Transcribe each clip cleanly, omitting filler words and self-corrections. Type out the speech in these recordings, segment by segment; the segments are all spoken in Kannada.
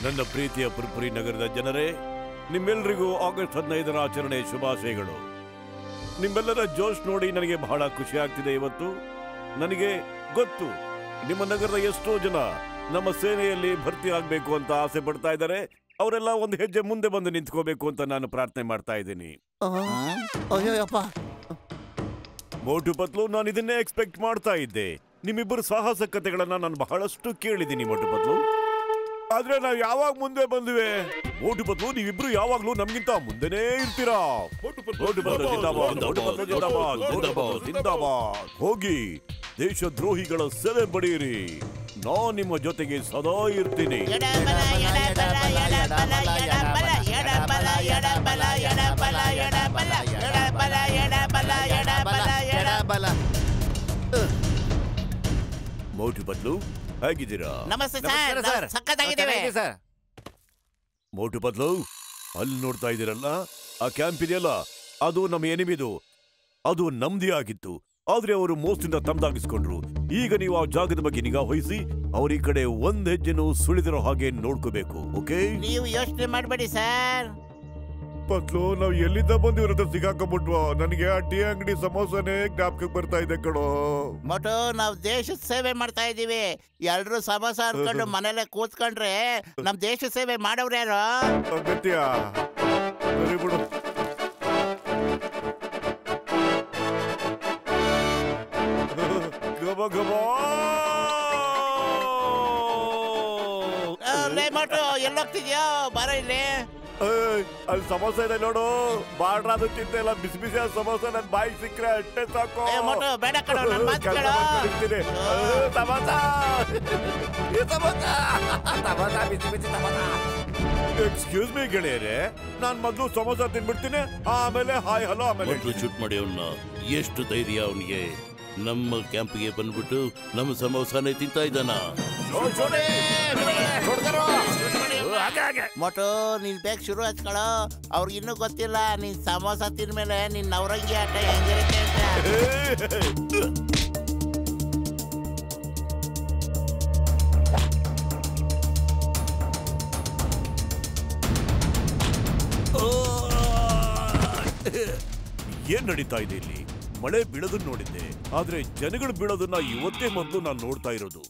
ನನ್ನ ಪ್ರೀತಿಯ ಪುರ್ಪುರಿ ನಗರದ ಜನರೇ, ನಿಮ್ಮೆಲ್ಲರಿಗೂ ಆಗಸ್ಟ್ 15ರ ಆಚರಣೆ ಶುಭಾಶಯಗಳು. ನಿಮ್ಮೆಲ್ಲರ ಜೋಶ್ ನೋಡಿ ನನಗೆ ಬಹಳ ಖುಷಿ ಆಗ್ತಿದೆ. ಇವತ್ತು ನನಗೆ ಗೊತ್ತು ನಿಮ್ಮ ನಗರದ ಎಷ್ಟೋ ಜನ ನಮ್ಮ ಸೇನೆಯಲ್ಲಿ ಭರ್ತಿ ಆಗಬೇಕು ಅಂತ ಆಸೆ ಪಡ್ತಾ ಇದ್ದಾರೆ. ಅವರೆಲ್ಲ ಒಂದು ಹೆಜ್ಜೆ ಮುಂದೆ ಬಂದು ನಿಂತ್ಕೋಬೇಕು ಅಂತ ನಾನು ಪ್ರಾರ್ಥನೆ ಮಾಡ್ತಾ ಇದ್ದೀನಿ. ಮೋಟು ಪತ್ಲು, ನಾನು ಇದನ್ನೇ ಎಕ್ಸ್ಪೆಕ್ಟ್ ಮಾಡ್ತಾ ಇದ್ದೆ. ನಿಮ್ಮಿಬ್ಬರು ಸಾಹಸ ಕಥೆಗಳನ್ನ ನಾನು ಬಹಳಷ್ಟು ಕೇಳಿದ್ದೀನಿ ಮೋಟು ಪತ್ಲು. ಆದ್ರೆ ನಾವು ಯಾವಾಗ ಮುಂದೆ ಬಂದ್ವಿ? ಮೋಟು ಪತ್ಲು, ನೀವಿಬ್ರು ಯಾವಾಗ್ಲೂ ನಮ್ಗಿಂತ ಮುಂದೆನೇ ಇರ್ತೀರಾ. ಹೋಗಿ ದೇಶದ್ರೋಹಿಗಳ ಸೆಲೆ ಬಡಿಯಿರಿ. ನಾನ್ ನಿಮ್ಮ ಜೊತೆಗೆ ಸದಾ ಇರ್ತೀನಿ. ಮೋಟು ಪತ್ಲು, ಹೇಗಿದ್ದೀರಾ? ನಮಸ್ತೆ ಸರ್, ಸಕ್ಕತ್ತಾಗಿದ್ದೇವೆ ಸರ್. ಮೋಟು ಪತ್ಲು, ಅಲ್ಲಿ ನೋಡ್ತಾ ಇದ್ದೀರಲ್ಲ, ಆ ಕ್ಯಾಂಪ್ ಇದೆಯಲ್ಲ, ಅದು ನಮ್ಮ ಎನಿಮಿದು. ಅದು ನಮ್ದೇ ಆಗಿತ್ತು. ಆದ್ರೆ ಅವರು ಮೋಸದಿಂದ ತಮ್ಮದಾಗಿಸ್ಕೊಂಡ್ರು. ಈಗ ನೀವು ಆ ಜಾಗದ ಬಗ್ಗೆ ನಿಗಾ ವಹಿಸಿ ಅವ್ರ ಈ ಕಡೆ ಒಂದ್ ಹೆಜ್ಜೆನೂ ಸುಳಿದಿರೋ ಹಾಗೆ ನೋಡ್ಕೋಬೇಕು. ಓಕೆ? ನೀವು ಯೋಚನೆ ಮಾಡಬೇಡಿ ಸರ್. ಪತ್ಲು, ನಾವು ಎಲ್ಲಿಂದ ಬಂದು ಇವ್ರ ಹತ್ರ ಸಿಗಾಕೊಂಡ್ಬಿಟ್ವ. ನನಗೆ ಆ ಟೀ ಅಂಗಡಿ ಸಮೋಸನೇ ಜ್ಞಾಪಕಕ್ಕೆ ಬರ್ತಾ ಇದೆ ಕಣೋ. ಮೊಟು, ನಾವು ದೇಶದ ಸೇವೆ ಮಾಡ್ತಾ ಇದೀವಿ. ಎಲ್ರು ಸಮೋಸ ಅನ್ಕೊಂಡು ಮನೇಲೆ ಕೂತ್ಕೊಂಡ್ರೆ ನಮ್ ದೇಶ ಸೇವೆ ಮಾಡೋರು ಯಾರು? ಅಗತ್ಯ. ಸರಿ ಬಿಡು. ಮೊಟು, ಎಲ್ಲೋಗ್ತಿದ್ಯೋ? ಬಾರೋ ಇಲ್ಲಿ. ಅಲ್ಲಿ ಸಮೋಸ ಇದೆ ನೋಡು. ಬಾಡ್ರಾದು ಚಿಂತೆ ಇಲ್ಲ, ಬಿಸಿ ಬಿಸಿ ಸಮೋಸ ನನ್ ಬಾಯಿಗೆ ಸಿಕ್ಕರೆ ಅಷ್ಟೇ ಸಾಕು. ಮೊಟು, ಬೇಡ ಕಣೋ, ನನ್ನ ಮಾತು ಕೇಳು. ಎಕ್ಸ್ಕ್ಯೂಸ್ ಮೀ ಗೆಳೆಯರೆ, ನಾನ್ ಮೊದ್ಲು ಸಮೋಸ ತಿನ್ಬಿಡ್ತೀನಿ, ಆಮೇಲೆ ಹಾಯ್ ಹಲೋ. ಆಮೇಲೆ ಶೂಟ್ ಮಾಡಿ ಅವನ್ನ. ಎಷ್ಟು ಧೈರ್ಯ ಅವನಿಗೆ! ನಮ್ಮ ಕ್ಯಾಂಪ್ಗೆ ಬಂದ್ಬಿಟ್ಟು ನಮ್ಮ ಸಮೋಸನೇ ತಿಂತಾ ಇದ್ದಾನ. ಮೊಟು, ನೀನ್ ಬೇಗ ಶುರು ಹಚ್ಕೊಳ್ಳೋ. ಅವ್ರಿಗೆ ಇನ್ನೂ ಗೊತ್ತಿಲ್ಲ ನೀನ್ ಸಮೋಸ ತಿಂದ್ಮೇಲೆ ನಿನ್ ನವರಂಗಿ ಆಟ ಹೆಂಗಿರುತ್ತೆ ಅಂತ. ಏನ್ ನಡೀತಾ ಇದೆ ಇಲ್ಲಿ? ಮಳೆ ಬೀಳೋದನ್ನ ನೋಡಿದ್ದೆ, ಆದ್ರೆ ಜನಗಳು ಬೀಳೋದನ್ನ ಇವತ್ತೇ ಮೊದಲು ನಾನು ನೋಡ್ತಾ ಇರೋದು.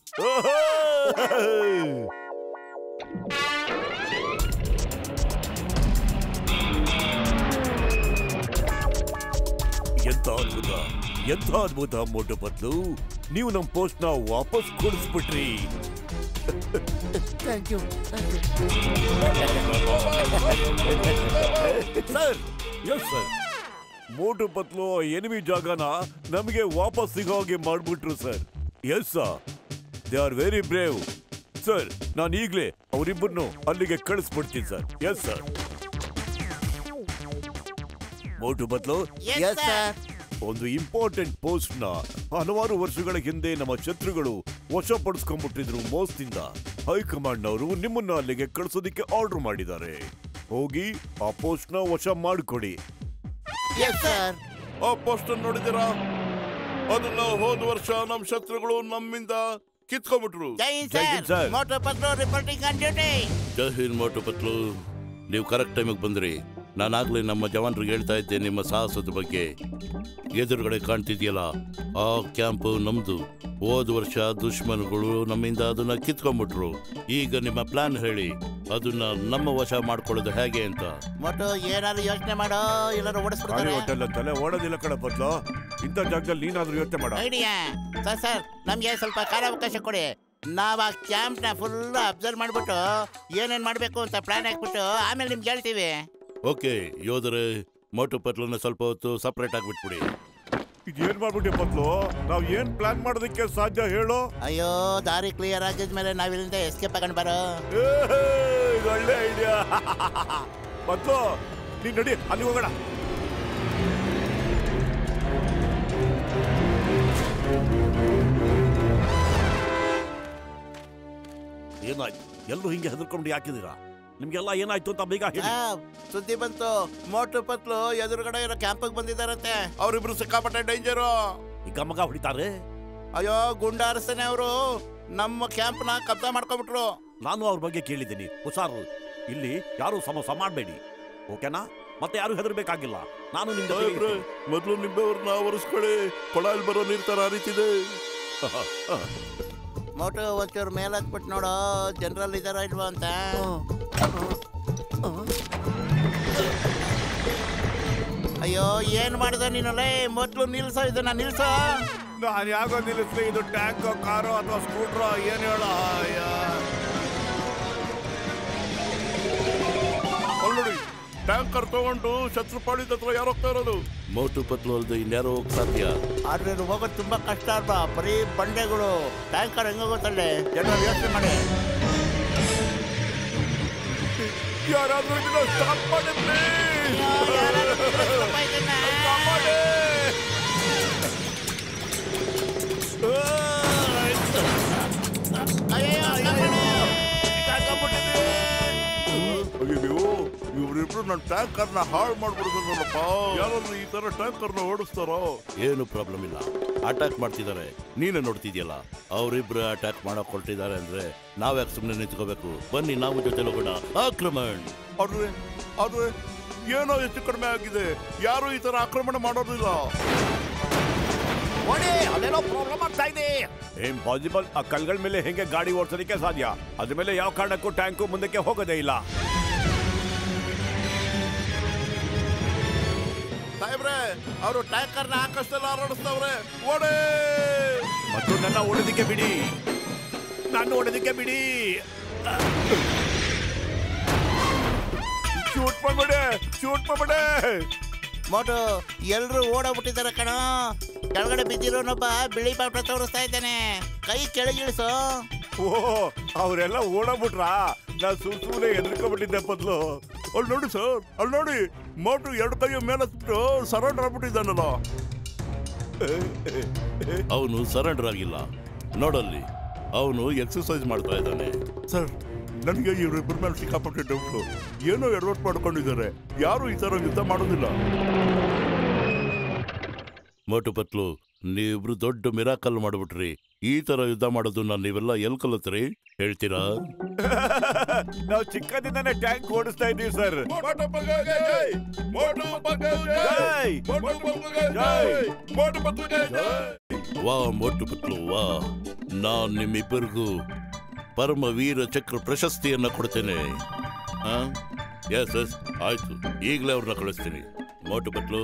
ಎಂತ ಅದ್ಭುತ, ಎಂತ ಅದ್ಭುತ ಮೋಟು ಪತ್ಲು. ನೀವು ನಮ್ ಪೋಸ್ಟ್ ನ ವಾಪಸ್ ಕೊಡಿಸ್ಬಿಟ್ರಿ. Sir, yes sir, Motu Patlu enemy ಜಾಗನ ನಮಗೆ ವಾಪಸ್ ಸಿಗೋ ಹಾಗೆ ಮಾಡ್ಬಿಟ್ರು sir. Yes sir, they are very brave sir. ನಾನು ಈಗಲೇ ಅವರಿಬ್ಬರನ್ನು ಅಲ್ಲಿಗೆ ಕಳಿಸ್ಬಿಡ್ತೀನಿ sir. Yes sir. Motu Patlu, ಒಂದು ಇಂಪಾರ್ಟೆಂಟ್ ಪೋಸ್ಟ್ ನ ಹಲವಾರು ವರ್ಷಗಳ ಹಿಂದೆ ನಮ್ಮ ಶತ್ರುಗಳು ವಶಪಡಿಸ್ಕೊಂಡ್ಬಿಟ್ಟಿದ್ರು ಮೋಸದಿಂದ. ಹೈಕಮಾಂಡ್ ನವರು ನಿಮ್ಮನ್ನ ಅಲ್ಲಿಗೆ ಕಳಿಸೋದಿಕ್ಕೆ ಆರ್ಡರ್ ಮಾಡಿದ್ದಾರೆ. ಹೋಗಿ ಆ ಪೋಸ್ಟ್ ನ ವಶ ಮಾಡಿಕೊಡಿ. ಆ ಪೋಸ್ಟ್ ನೋಡಿದಿರಾ? ಅದನ್ನ ಹೋದ ವರ್ಷ ನಮ್ ಶತ್ರುಗಳು ನಮ್ಮಿಂದ ಕಿತ್ಕೊಂಡ್ಬಿಟ್ರು. Jai Hind sir. Motu Patlu reporting on duty. Jai Hind Motu Patlu, ನೀವು ಕರೆಕ್ಟ್ ಟೈಮಿಗೆ ಬಂದ್ರಿ. ನಾನಾಗ್ಲೇ ನಮ್ಮ ಜವಾನ್ರಿಗೆ ಹೇಳ್ತಾ ಇದ್ದೆ ನಿಮ್ಮ ಸಾಹಸದ ಬಗ್ಗೆ. ಎದುರುಗಡೆ ಕಾಣ್ತಿದ್ಯಲ್ಲ, ಆ ಕ್ಯಾಂಪ್ ನಮ್ದು. ಹೋದ ವರ್ಷ ದುಶ್ಮನ್ಗಳು ನಮ್ಮಿಂದ ಅದನ್ನ ಕಿತ್ಕೊಂಡ್ಬಿಟ್ರು. ಈಗ ನಿಮ್ಮ ಪ್ಲಾನ್ ಹೇಳಿ, ಅದನ್ನ ನಮ್ಮ ವಶ ಮಾಡ್ಕೊಳ್ಳೋದು ಹೇಗೆ ಅಂತ. ಮೊಟು, ಏನಾದ್ರು ಯೋಚನೆ ಮಾಡೋ, ಎಲ್ಲರೂ ಓಡಿಸ್ಬಿಡ್ತಾರೆ. ತಲೆ ಓಡೋದಿಲ್ಲ ಕಣ ಪತ್ಲು. ಇಂಥ ಜಾಗದಲ್ಲಿ ನೀನಾದ್ರೂ ಯೋಚನೆ ಮಾಡೋ. ಐಡಿಯಾ ಸರ್, ನಮ್ಗೆ ಸ್ವಲ್ಪ ಕಾಲಾವಕಾಶ ಕೊಡಿ. ನಾವ್ ಆ ಕ್ಯಾಂಪ್ ನ ಫುಲ್ ಅಬ್ಸರ್ವ್ ಮಾಡ್ಬಿಟ್ಟು ಏನೇನ್ ಮಾಡ್ಬೇಕು ಅಂತ ಪ್ಲಾನ್ ಹಾಕ್ಬಿಟ್ಟು ಆಮೇಲೆ ನಿಮ್ಗೆ ಹೇಳ್ತೀವಿ. ಓಕೆ ಯೋಧರೇ, ಮೋಟು ಪತ್ಲನ್ನ ಸ್ವಲ್ಪ ಹೊತ್ತು ಸಪರೇಟ್ ಆಗಿಬಿಟ್ಬಿಡಿ. ಇದೇನ್ ಮಾಡ್ಬಿಟ್ಟಿ ಪತ್ಲು? ನಾವ್ ಏನ್ ಪ್ಲಾನ್ ಮಾಡೋದಕ್ಕೆ ಸಾಧ್ಯ ಹೇಳು? ಅಯ್ಯೋ, ದಾರಿ ಕ್ಲಿಯರ್ ಆಗಿದ್ಮೇಲೆ ನಾವ್ ಇಲ್ಲಿಂದ ಎಸ್ಕೇಪ್ ಆಗೊಂಡ್ ಬರೋ. ಒಳ್ಳೆ ಐಡಿಯಾ ಪತ್ಲು. ನೀನ್ ನಡಿ, ಅಲ್ಲಿ ಹೋಗೋಣ. ಏನಾಯ್ತು? ಎಲ್ಲರೂ ಹಿಂಗೆ ಹೆದರ್ಕೊಂಡು ಯಾಕಿದ್ದೀರಾ? ನಿಮ್ಗೆಲ್ಲ ಏನಾಯ್ತು ಅಂತ ಬೇಗ ಹೇಳಿ. ಸುದ್ದಿ ಬಂತು, ಮೋಟು ಪತ್ಲು ಎದುರುಗಡೆ ಇರೋ ಕ್ಯಾಂಪಿಗೆ ಬಂದಿದ್ದಾರಂತೆ. ಅವರಿಬ್ರು ಸಿಕ್ಕಾಪಟ್ಟೆ ಡೇಂಜರು. ಈಗ ಮಗ ಹೊಡಿತಾರೆ. ಅಯ್ಯೋ, ಗುಂಡ ಅರಸನೆ ಅವರು ನಮ್ಮ ಕ್ಯಾಂಪ್ನ ಕಬ್ಜಾ ಮಾಡ್ಕೊಂಡ್ಬಿಟ್ರು. ನಾನು ಅವ್ರ ಬಗ್ಗೆ ಕೇಳಿದ್ದೀನಿ. ಹುಷಾರು, ಇಲ್ಲಿ ಯಾರು ಸಮೋಸ ಮಾಡಬೇಡಿ, ಓಕೆನಾ? ಮತ್ತೆ ಯಾರು ಹೆದರ್ಬೇಕಾಗಿಲ್ಲ. ನಾನು ನಿಮ್ಗೆ ಮೊದಲು ನಿಂಬೆವ್ರನ್ನ ಒರೆಸ್ಕೊಳ್ಳಿ, ಕೊಳಲ್ ಬರೋ ನೀರ್ ತರ ಹರಿತಿದೆ. ಮೋಟು ಒಂಚೂರು ಮೇಲೆ ಹತ್ಬಿಟ್ಟು ನೋಡು, ಜನರಲ್ ಇದಾರ ಇಲ್ವಾ ಅಂತ. ಅಯ್ಯೋ ಏನ್ ಮಾಡಿದ ನೀನಲ್ಲೇ? ಮೊದ್ಲು ನಿಲ್ಸೋ, ಇದನ್ನ ನಿಲ್ಸೋ. ನಾನು ಯಾಕೋ ನಿಲ್ಲಿಸ್ಲಿ? ಇದು ಟ್ಯಾಂಕೋ, ಕಾರೋ ಅಥವಾ ಸ್ಕೂಟ್ರೋ? ಏನು ಹೇಳ? ನೋಡಿ, ಟ್ಯಾಂಕರ್ ತಗೊಂಡು ಶತ್ರುಪಾಳಿದ ಹತ್ರ ಯಾರು ಹೋಗ್ತಾ ಇರೋದು? ಮೋಟು ಪತ್ಲು ಅಲ್ದು ಇನ್ಯಾರೋ ಹೋಗ್ ಸಾಧ್ಯ. ಆದ್ರೆ ಹೋಗೋದು ತುಂಬಾ ಕಷ್ಟ ಅಲ್ವಾ? ಬರೀ ಬಂಡೆಗಳು. ಟ್ಯಾಂಕರ್ ಹೆಂಗ ಗೊತ್ತಲ್ಲೇ? ಜನರು ಯೋಚನೆ ಮಾಡಿ. ಯಾರಾದ್ರೂ ಇದನ್ನ ಸ್ಟಾಪ್ ಮಾಡಿ ಇವರಿಬ್ರು ನನ್ನ ಟ್ಯಾಂಕರ್ನ ಹಾಳು ಮಾಡ್ಬಿಡ್ತಾರಲ್ಲಪ್ಪ. ಯಾರಾದ್ರೂ ಈ ತರ ಟ್ಯಾಂಕರ್ನ ಓಡಿಸ್ತಾರೋ? ಏನು ಪ್ರಾಬ್ಲಮ್ ಇಲ್ಲ, ಅಟ್ಯಾಕ್ ಮಾಡ್ತಿದ್ದಾರೆ, ನೀನೇ ನೋಡ್ತಿದ್ಯಲ್ಲ. ಅವರಿಬ್ರು ಅಟ್ಯಾಕ್ ಮಾಡಕ್ ಹೊರಟಿದ್ದಾರೆ ಅಂದ್ರೆ ನಾವ್ಯಾಕೆ ಸುಮ್ಮನೆ ನಿಂತ್ಕೋಬೇಕು? ಬನ್ನಿ ನಾವು ಜೊತೆ ಹೋಗೋಣ. ಆಕ್ರಮಣ. ಆದ್ರೆ ಏನೋ ಹೆಚ್ಚು ಕಡಿಮೆ ಆಗಿದೆ, ಯಾರು ಈ ತರ ಆಕ್ರಮಣ ಮಾಡೋದಿಲ್ಲ. ಅಲ್ಲೇನೋ ಪ್ರಾಬ್ಲಮ್ ಆಗ್ತಾ ಇದೆ. ಇಂಪಾಸಿಬಲ್. ಆ ಕಲ್ಗಳ ಮೇಲೆ ಹೆಂಗೆ ಗಾಡಿ ಓಡಿಸೋದಕ್ಕೆ ಸಾಧ್ಯ? ಅದ್ರ ಮೇಲೆ ಯಾವ ಕಾರಣಕ್ಕೂ ಟ್ಯಾಂಕು ಮುಂದಕ್ಕೆ ಹೋಗೋದೇ ಇಲ್ಲ. ಸಾಹೇಬ್ರೆ, ಅವರು ಟ್ಯಾಂಕರ್ನ ಆಕಾಶದಲ್ಲಿ ಹಾರಾಡಿಸ್ತವ್ರೆ. ಓಡೇ! ಮತ್ತು ನನ್ನ ಓಡೋದಕ್ಕೆ ಬಿಡಿ, ನಾನು ಓಡೋದಕ್ಕೆ ಬಿಡಿ. Shoot ಮಾಡ್ಬೇಡೆ, shoot ಮಾಡ್ಬೇಡೆ. ಮೋಟು, ಎಲ್ರು ಓಡೋಗ್ಬಿಟ್ಟಿದ್ದಾರೆ ಕಣ. ಕೆಳಗಡೆ ಬಿದ್ದಿರೋನೊಬ್ಬ ಬಿಳಿ ಪಾತ್ರ ತೋರಿಸ್ತಾ ಇದ್ದಾನೆ. ಕೈ ಕೆಳಗಿಳಿಸು. ಓ, ಅವರೆಲ್ಲ ಓಡೋಗ್ಬಿಟ್ರಾ? ನಾ ಸುಮ್ಮನೆ ಹೆದರ್ಕೊಂಡ್ಬಿಟ್ಟಿದ್ದೆ ಪದ್ಲು. ಅಲ್ಲಿ ನೋಡಿ ಸರ್, ಅಲ್ಲಿ ನೋಡಿ, ಮೋಟು ಎರಡು ಕೈಯ ಮೇಲೆ ಸರೆಂಡರ್ ಆಗ್ಬಿಟ್ಟಿದ್ದಾನಲ್ಲ. ಅವನು ಸರೆಂಡರ್ ಆಗಿಲ್ಲ, ನೋಡಲ್ಲಿ ಅವನು ಎಕ್ಸರ್ಸೈಸ್ ಮಾಡ್ತಾ ಇದ್ದಾನೆ. ಸರ್, ನನಗೆ ಇವರಿಬ್ಬರ ಮೇಲೆ ಸಿಕ್ಕಾಪಟ್ಟೆ ಡೌಟು. ಏನೋ ಎಡವಟ್ ಮಾಡ್ಕೊಂಡಿದ್ದಾರೆ, ಯಾರು ಈ ತರ ಯುದ್ಧ ಮಾಡೋದಿಲ್ಲ. ಮೋಟು ಪತ್ಲು, ನೀವಿಬ್ರು ದೊಡ್ಡ ಮಿರಾಕಲ್ ಮಾಡ್ಬಿಟ್ರಿ. ಈ ತರ ಯುದ್ಧ ಮಾಡೋದು ನೀವೆಲ್ಲ ಎಲ್ ಕಲಿತ್ರಿ ಹೇಳ್ತೀರಾ? ನಾವು ಚಿಕ್ಕದಿಂದಾನೆ ಟ್ಯಾಂಕ್ ಓಡಿಸ್ತಾ ಇದ್ದೀವಿ ಸರ್. ವಾ ಮೋಟು ಪತ್ಲು, ವಾ. ನಾನ್ ನಿಮ್ಮಿಬ್ಬರಿಗೂ ಪರಮ ವೀರ ಚಕ್ರ ಪ್ರಶಸ್ತಿಯನ್ನ ಕೊಡ್ತೇನೆ. ಎಸ್ ಎಸ್, ಆಯ್ತು, ಈಗಲೇ ಅವ್ರನ್ನ ಕಳಿಸ್ತೀನಿ. ಮೋಟು ಪತ್ಲು,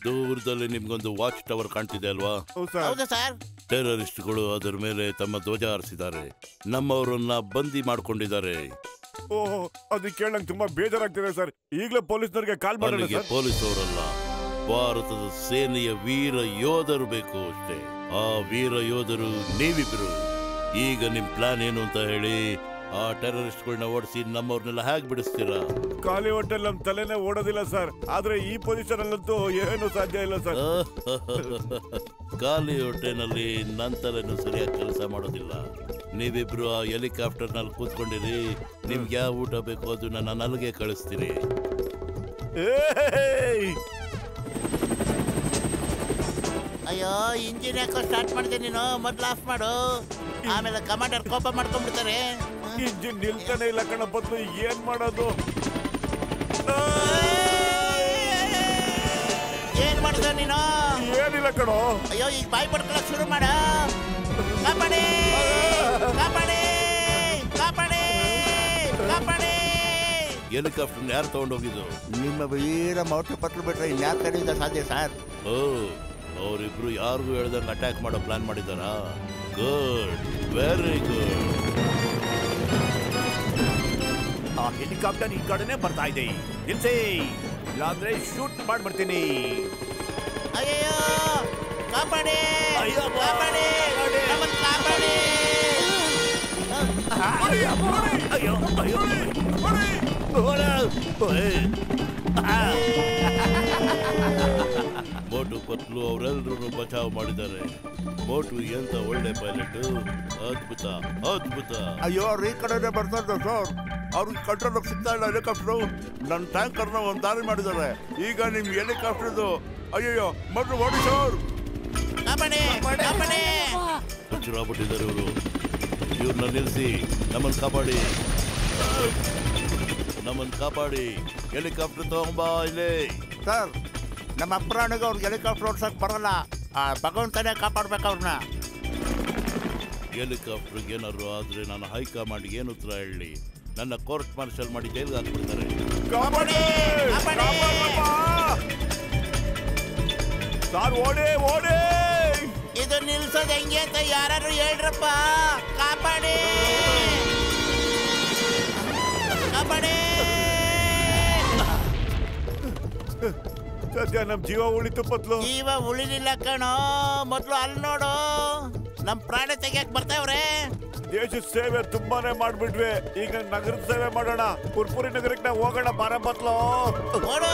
ದೂರದಲ್ಲಿ ನಿಮ್ಗೊಂದು ವಾಚ್ ಟವರ್ ಕಾಣ್ತಿದೆ ಅಲ್ವಾ? ಹೌದಾ ಸರ್? ಟೆರರಿಸ್ಟ್ಗಳು ಅದರ ಮೇಲೆ ತಮ್ಮ ಧ್ವಜ ಹಾರಿಸಿದ್ದಾರೆ, ನಮ್ಮವರನ್ನ ಬಂದಿ ಮಾಡ್ಕೊಂಡಿದ್ದಾರೆ. ಓಹೋ, ಅದು ಕೇಳಂಗ್ ತುಂಬಾ ಬೇಜಾರಾಗ್ತಿದೆ ಸರ್. ಈಗಲೇ ಪೊಲೀಸ್ನವ್ರಿಗೆ ಕಾಲ್ ಮಾಡಿ. ಪೊಲೀಸ್ ಅವರಲ್ಲ, ಭಾರತದ ಸೇನೆಯ ವೀರ ಯೋಧರು ಬೇಕು ಅಷ್ಟೇ. ಆ ವೀರ ಯೋಧರು ನೀವಿಬ್ರು. ಈಗ ನಿಮ್ ಪ್ಲಾನ್ ಏನು ಅಂತ ಹೇಳಿ? ಆ ಟೆರರಿಸ್ಟ್ಗಳನ್ನ ಓಡಿಸಿ ನಮ್ಮವ್ರನ್ನೆಲ್ಲ ಹೇಗೆ ಬಿಡಿಸ್ತೀರಾ? ಖಾಲಿ ಹೊಟ್ಟೆಲ್ ನಮ್ ತಲೆನೇ ಓಡೋದಿಲ್ಲ ಸರ್. ಆದ್ರೆ ಈ ಪೊಸಿಷನ್ ಅಲ್ಲಂತೂ ಏನು ಸಾಧ್ಯ ಇಲ್ಲ ಸರ್. ಖಾಲಿ ಹೊಟ್ಟೆನಲ್ಲಿ ನನ್ನ ತಲೆನೂ ಸರಿಯಾಗಿ ಕೆಲಸ ಮಾಡೋದಿಲ್ಲ. ನೀವಿಬ್ರು ಆ ಹೆಲಿಕಾಪ್ಟರ್ ನಲ್ಲಿ ಕೂತ್ಕೊಂಡಿರಿ. ನಿಮ್ಗೆ ಯಾವ ಊಟ ಬೇಕು ಅದು ನಾನು ನನಗೆ ಕಳಿಸ್ತೀನಿ. ಅಯ್ಯೋ, ಇಂಜಿನ್ ಯಾಕೋ ಸ್ಟಾರ್ಟ್ ಮಾಡಿದೆ ನೀನು? ಮೊದ್ಲು ಆಫ್ ಮಾಡು, ಆಮೇಲೆ ಕಮಾಂಡರ್ ಕೋಪ ಮಾಡ್ಕೊಂಡ್ಬಿಡ್ತಾರೆ. ಇಂಜಿನ್ ನಿಲ್ತಾನೆ ಇಲ್ಲ ಕಣ ಬದಲು, ಏನ್ ಮಾಡೋದು? ಏನ್ ಮಾಡಿದ ನೀನು? ಏನಿಲ್ಲ ಕಣೋ. ಅಯ್ಯೋ, ಈಗ ಬಾಯಿ ಪಡ್ಕೊಳಕ್ ಶುರು ಮಾಡ. ಕಾಪಾಡಿ, ಕಾಪಾಡಿ, ಕಾಪಾಡಿ, ಕಾಪಾಡಿ. ಹೆಲಿಕಾಪ್ಟರ್ ಯಾರು ತಗೊಂಡೋಗಿದ್ದು? ನಿಮ್ಮ ವೀರ ಮೋಟು ಪತ್ಲು ಬಿಟ್ರೆ ಇನ್ಯಾರ ಕಡೆಯಿಂದ ಸಾಧ್ಯ ಸರ್? ಓ, ಅವರಿಬ್ರು ಯಾರಿಗೂ ಹೇಳ್ದಂಗೆ ಅಟ್ಯಾಕ್ ಮಾಡೋ ಪ್ಲಾನ್ ಮಾಡಿದಾರಾ? Good, very good. ಆ ಹೆಲಿಕಾಪ್ಟರ್ ಈ ಕಡೆನೆ ಬರ್ತಾ ಇದೆ. ನಿಲ್ಸಿ, ಇಲ್ಲಾಂದ್ರೆ ಶೂಟ್ ಮಾಡ್ಬಿಡ್ತೀನಿ. ಅಯ್ಯೋ, ಕಾಪಾಡಿ, ಅಯ್ಯೋ, ಕಾಪಾಡಿ, ನಮ್ಮನ್ನ ಕಾಪಾಡಿ. ಅಯ್ಯೋ, ಅಯ್ಯೋ, ಮೋಟು ಪತ್ಲು ಅವರೆಲ್ಲರೂ ಬಚಾವ್ ಮಾಡಿದ್ದಾರೆ. ಮೋಟು ಎಂತ ಒಳ್ಳೆ ಪೈಲಟ್, ಅದ್ಭುತ ಅದ್ಭುತ. ಅಯ್ಯೋ, ಅವ್ರು ಈ ಕಡೆನೇ ಬರ್ತಾರೆ ಸರ್. ಅವ್ರಿಗೆ ಕಂಟ್ರೋಲ್ ಸಿಗ್ತಾ ಇಲ್ಲ ಹೆಲಿಕಾಪ್ಟರ್. ನನ್ನ ಟ್ಯಾಂಕರ್ನ ಒಂದು ದಾರಿ ಮಾಡಿದ್ದಾರೆ. ಈಗ ನಿಮ್ ಹೆಲಿಕಾಪ್ಟರ್ದು ಅಯ್ಯೋ ಮೊದಲು ಓಡಿ ಸರ್. ಕಾಪಾಡಿ, ಕಾಪಾಡಿ. ಹಚ್ಚಿರಾಗ್ಬಿಟ್ಟಿದ್ದಾರೆ ಇವರು. ಇವ್ರನ್ನ ನಿಲ್ಲಿಸಿ ನಮ್ಮನ್ನು ಕಾಪಾಡಿ, ನಮ್ಮನ್ನು ಕಾಪಾಡಿ. ಹೆಲಿಕಾಪ್ಟರ್ ತಗೊಂಬಾ ಇಲ್ಲಿ. ಸರ್, ನಮ್ಮ ಅಪ್ರಾಣಿಗೆ ಅವ್ರಿಗೆ ಹೆಲಿಕಾಪ್ಟರ್ ಓಡ್ಸಕ್ ಬರಲ್ಲ. ಭಗವಂತನೇ ಕಾಪಾಡ್ಬೇಕು ಅವ್ರನ್ನ. ಹೆಲಿಕಾಪ್ಟರ್ಗೆ ಏನಾದ್ರು ಆದ್ರೆ ನಾನು ಹೈಕಮಾಂಡ್ಗೆ ಏನು ಉತ್ತರ ಹೇಳಿ? ನನ್ನ ಕೋರ್ಟ್ ಮಾರ್ಷಲ್ ಮಾಡಿ ಜೈಲ್ಗೆ ಹಾಕ್ಬಿಡ್ತಾರೆ. ಸರ್ ಓಡಿ ಓಡಿ. ಇದು ನಿಲ್ಸೋದು ಹೆಂಗೆ ಅಂತ ಯಾರು ಹೇಳ್ರಪ್ಪ. ಕಾಪಾಡಿ ಕಾಪಾಡಿ. ಸದ್ಯ ನಮ್ ಜೀವ ಉಳಿತು ಪತ್ಲು. ಜೀವ ಉಳಿಲಿಲ್ಲ ಕಣೋ. ಮೊದ್ಲು ಅಲ್ಲಿ ನೋಡು, ನಮ್ ಪ್ರಾಣ ತೆಗಿಯಕ್ ಬರ್ತಾವ್ರೆ. ದೇಶದ ಸೇವೆ ತುಂಬಾನೇ ಮಾಡ್ಬಿಟ್ವಿ. ಈಗ ನಗರದ ಸೇವೆ ಮಾಡೋಣ. ಪುರ್ಪುರಿ ನಗರಕ್ಕೆ ನಾವು ಹೋಗೋಣ. ಬಾರ ಪತ್ಲು. ಓಡು.